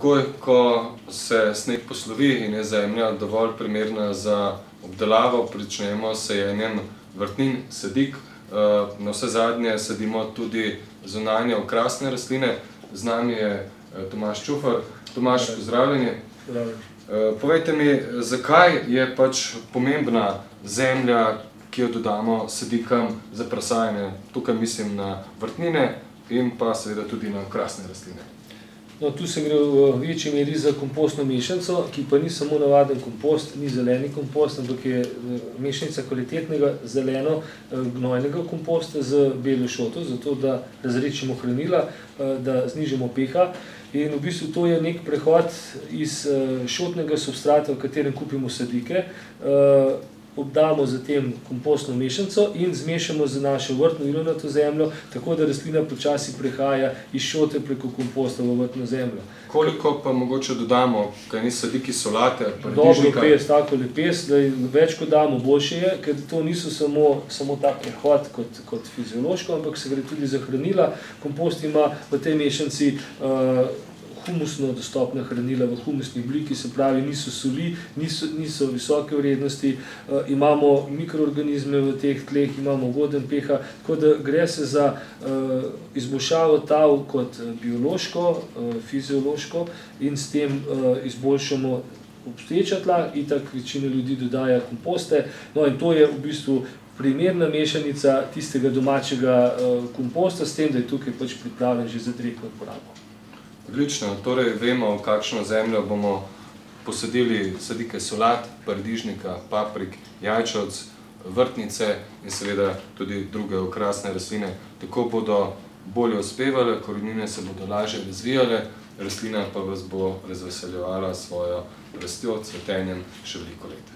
Takoj, ko se sneg poslovi in je zemlja dovolj primerna za obdelavo, pričnemo s sajenjem vrtnin, sadik. Navsezadnje sadimo tudi zunanje okrasne rastline. Z nami je Tomaž Čufar. Tomaž, pozdravljeni. Povejte mi, zakaj je pač pomembna zemlja, ki jo dodamo sadikam za presajanje? Tukaj mislim na vrtnine in pa seveda tudi na okrasne rastline. No, tu se gre v večji meri za kompostno mešanico, ki pa ni samo navaden kompost, ni zeleni kompost, ampak je mešanica kvalitetnega zeleno gnojnega komposta z belo šoto, zato da razredčimo hranila, da znižamo pH. In v bistvu to je nek prehod iz šotnega substrata, v katerem kupimo sadike, obdamo zatem kompostno mešanico in zmešamo z našo vrtno ilovnato zemljo, tako da rastlina počasi prehaja iz šote preko komposta v vrtno zemljo. Koliko pa mogoče dodamo, kaj ni sadiki solate, paradižnika? Dobro pes, tako lepes, da več kot damo, boljše je, ker to niso samo ta prehod kot fiziološko, ampak se gre tudi za hranila. Kompost ima v tej mešanici humusno dostopna hranila v humusni obliki, se pravi, niso soli, niso visoke vrednosti, imamo mikroorganizme v teh tleh, imamo ugoden pH, tako da gre se za izboljšavo tal kot biološko, fiziološko in s tem izboljšamo obstoječa tla, itak večina ljudi dodaja komposte, no in to je v bistvu primerna mešanica tistega domačega komposta, s tem, da je tukaj pač pripravljen že za direktno uporabo. Odlično, torej vemo, v kakšno zemljo bomo posadili sadike solat, paradižnika, paprik, jajčevc, vrtnice in seveda tudi druge okrasne rastline. Tako bodo bolje uspevale, korenine se bodo lažje razvijale, rastlina pa vas bo razveseljevala svojo rastjo, cvetenjem še veliko let.